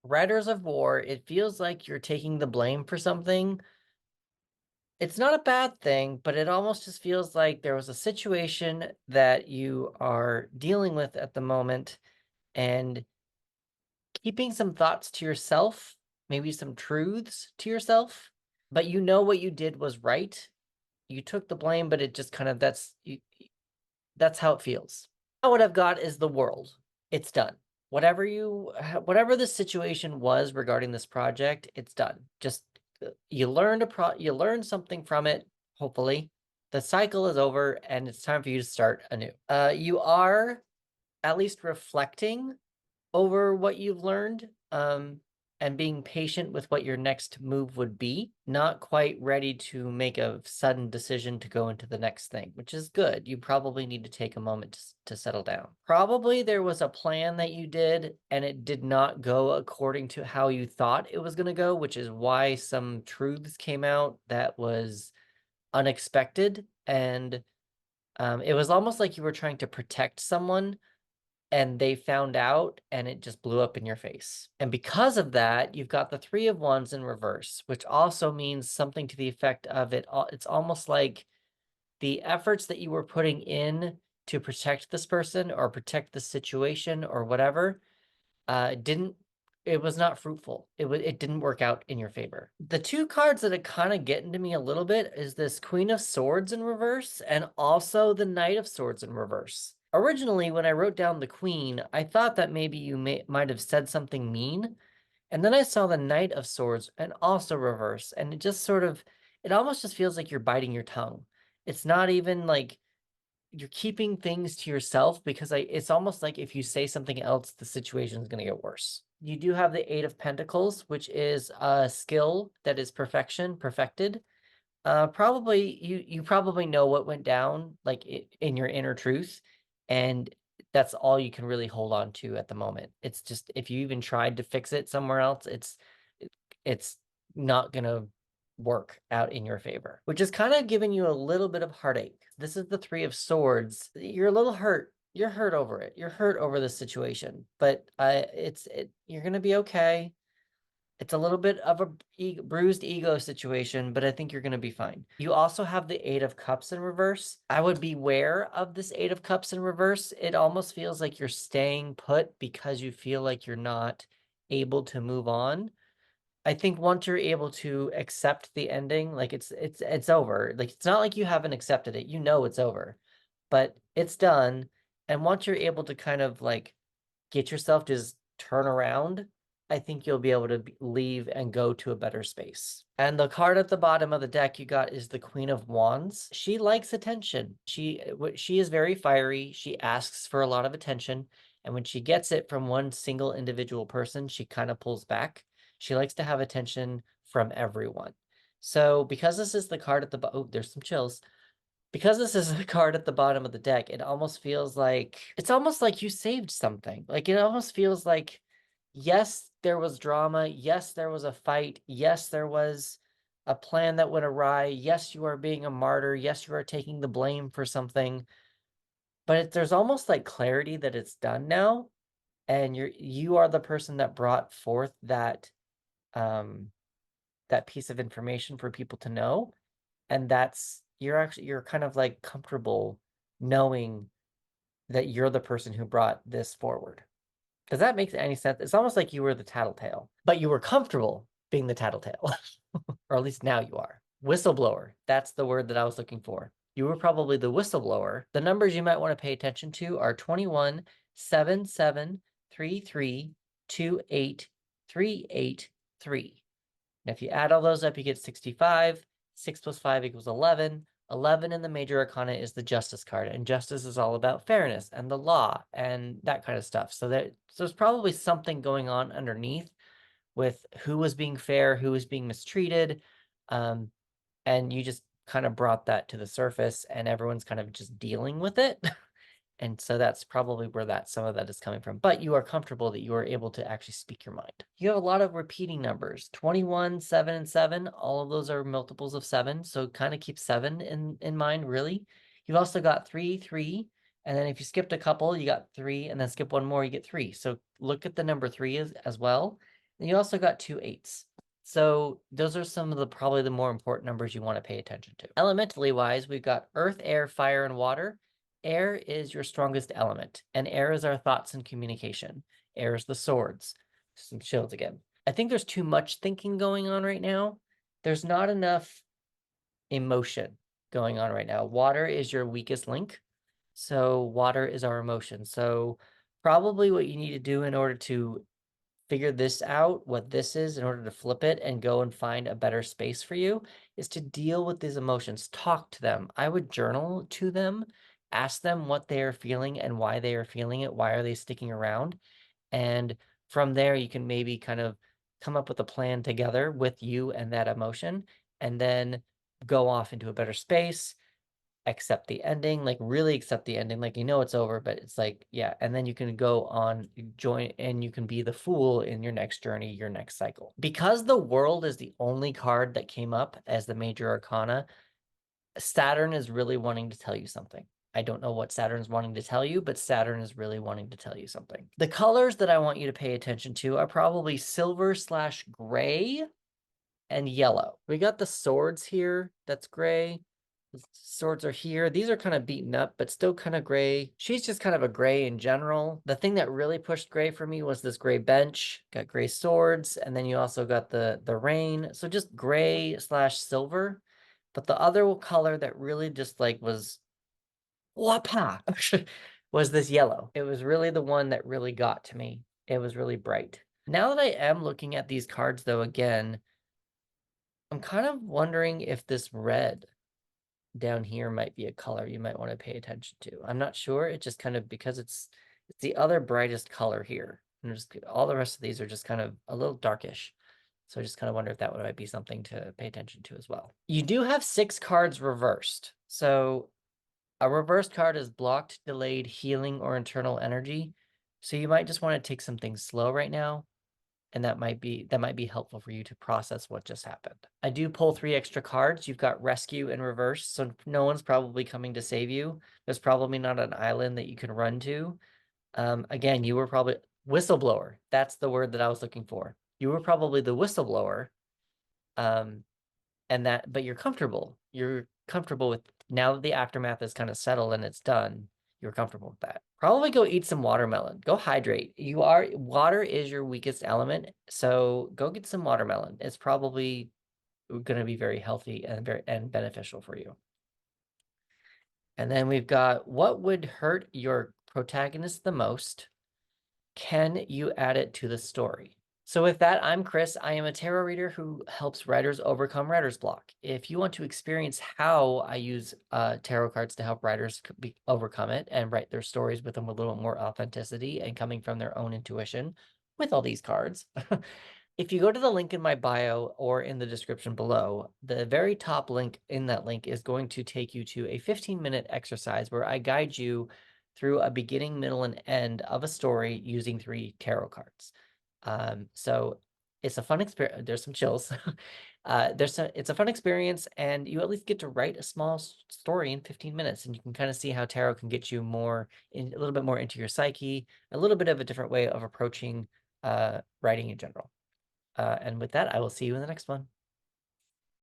Writers of War, it feels like you're taking the blame for something. It's not a bad thing, but it almost just feels like there was a situation that you are dealing with at the moment and keeping some thoughts to yourself, maybe some truths to yourself, but you know what you did was right. You took the blame, but it just kind of that's how it feels. Now what I've got is the world. It's done. Whatever the situation was regarding this project, it's done. Just you learned something from it, hopefully. The cycle is over and it's time for you to start anew. You are at least reflecting over what you've learned, and being patient with what your next move would be, not quite ready to make a sudden decision to go into the next thing, which is good. You probably need to take a moment to settle down. Probably there was a plan that you did and it did not go according to how you thought it was going to go, which is why some truths came out that was unexpected. And it was almost like you were trying to protect someone and they found out and it just blew up in your face. And because of that, you've got the Three of Wands in reverse, which also means something to the effect of it's almost like the efforts that you were putting in to protect this person or protect the situation or whatever, didn't it was not fruitful. It didn't work out in your favor. The two cards that are kind of getting to me a little bit is this Queen of Swords in reverse and also the Knight of Swords in reverse. Originally, when I wrote down the Queen, I thought that maybe you might have said something mean, and then I saw the Knight of Swords and also reverse, and it almost just feels like you're biting your tongue. It's not even like you're keeping things to yourself because it's almost like if you say something else, the situation is going to get worse. You do have the Eight of Pentacles, which is a skill that is perfected. Probably you probably know what went down like in your inner truth, and that's all you can really hold on to at the moment. It's just if you even tried to fix it somewhere else, it's not gonna work out in your favor, which is kind of giving you a little bit of heartache. This is the Three of Swords. You're a little hurt. You're hurt over it. You're hurt over this situation, but you're gonna be okay. It's a little bit of a bruised ego situation, but I think you're going to be fine. You also have the Eight of Cups in reverse. I would beware of this Eight of Cups in reverse. It almost feels like you're staying put because you feel like you're not able to move on. I think once you're able to accept the ending, like it's over. Like it's not like you haven't accepted it. You know it's over, but it's done. And once you're able to kind of like get yourself to just turn around, I think you'll be able to leave and go to a better space. And the card at the bottom of the deck you got is the Queen of Wands. She likes attention. She is very fiery. She asks for a lot of attention. And when she gets it from one single individual person, she kind of pulls back. She likes to have attention from everyone. So because this is the card at the bottom, oh, there's some chills. Because this is a card at the bottom of the deck, it's almost like you saved something. Like it almost feels like, yes, there was drama. Yes, there was a fight. Yes, there was a plan that went awry. Yes, you are being a martyr. Yes, you are taking the blame for something. But there's almost like clarity that it's done now, and you are the person that brought forth um that piece of information for people to know, and you're kind of like comfortable knowing that you're the person who brought this forward. Does that make any sense? It's almost like you were the tattletale, but you were comfortable being the tattletale, or at least now you are. Whistleblower, that's the word that I was looking for. You were probably the whistleblower. The numbers you might want to pay attention to are 21 7 7 3 3 2 8 3 8 3. And if you add all those up, you get 65. 6 plus 5 equals 11. 11 in the major arcana is the justice card, and justice is all about fairness and the law and that kind of stuff. So there's probably something going on underneath with who was being fair, who was being mistreated, um, and you just kind of brought that to the surface, and everyone's kind of just dealing with it. And so that's probably where some of that is coming from. But you are comfortable that you are able to actually speak your mind. You have a lot of repeating numbers, 21, 7, and 7. All of those are multiples of 7. So kind of keep 7 in mind, really. You've also got 3, 3. And then if you skipped a couple, you got 3, and then skip one more, you get 3. So look at the number 3 as well. And you also got 2 8s. So those are some of the probably the more important numbers you want to pay attention to. Elementally wise, we've got earth, air, fire, and water. Air is your strongest element, and air is our thoughts and communication. Air is the swords. Some shields again. I think there's too much thinking going on right now. There's not enough emotion going on right now. Water is your weakest link. So water is our emotion. So probably what you need to do in order to figure this out, what this is, in order to flip it and go and find a better space for you, is to deal with these emotions. Talk to them. I would journal to them, ask them what they are feeling and why they are feeling it. Why are they sticking around? And from there, you can maybe kind of come up with a plan together with you and that emotion, and then go off into a better space, accept the ending, like really accept the ending, like you know it's over, but it's like, yeah, and then you can go on, join, and you can be the fool in your next journey, your next cycle. Because the world is the only card that came up as the major arcana, Saturn is really wanting to tell you something. I don't know what Saturn's wanting to tell you, but Saturn is really wanting to tell you something. The colors that I want you to pay attention to are probably silver/gray and yellow. We got the swords here. That's gray. The swords are here. These are kind of beaten up, but still kind of gray. She's just kind of a gray in general. The thing that really pushed gray for me was this gray bench. Got gray swords, and then you also got the rain. So just gray/silver. But the other color that really just like was whapa was this yellow. It was really the one that really got to me. It was really bright. Now that I am looking at these cards though, again, I'm kind of wondering if this red down here might be a color you might want to pay attention to. I'm not sure. It just kind of, because it's the other brightest color here. And just all the rest of these are just kind of a little darkish. So I just kind of wonder if that might be something to pay attention to as well. You do have 6 cards reversed. So a reversed card is blocked, delayed, healing, or internal energy. So you might just want to take some things slow right now, and that might be helpful for you to process what just happened. I do pull 3 extra cards. You've got rescue in reverse, so no one's probably coming to save you. There's probably not an island that you can run to. Again, you were probably whistleblower. That's the word that I was looking for. You were probably the whistleblower. And that, but you're comfortable. You're comfortable with, now that the aftermath is kind of settled and it's done, you're comfortable with that. Probably go eat some watermelon. Go hydrate. Water is your weakest element, so go get some watermelon. It's probably going to be very healthy and very beneficial for you. And then we've got, what would hurt your protagonist the most? Can you add it to the story? So with that, I'm Chris. I am a tarot reader who helps writers overcome writer's block. If you want to experience how I use tarot cards to help writers overcome it and write their stories with them a little more authenticity and coming from their own intuition with all these cards, if you go to the link in my bio or in the description below, the very top link in that link is going to take you to a 15-minute exercise where I guide you through a beginning, middle, and end of a story using 3 tarot cards. So it's a fun experience. There's some chills. It's a fun experience, and you at least get to write a small story in 15 minutes, and you can kind of see how tarot can get you a little bit more into your psyche, a little bit of a different way of approaching writing in general. And with that, I will see you in the next one.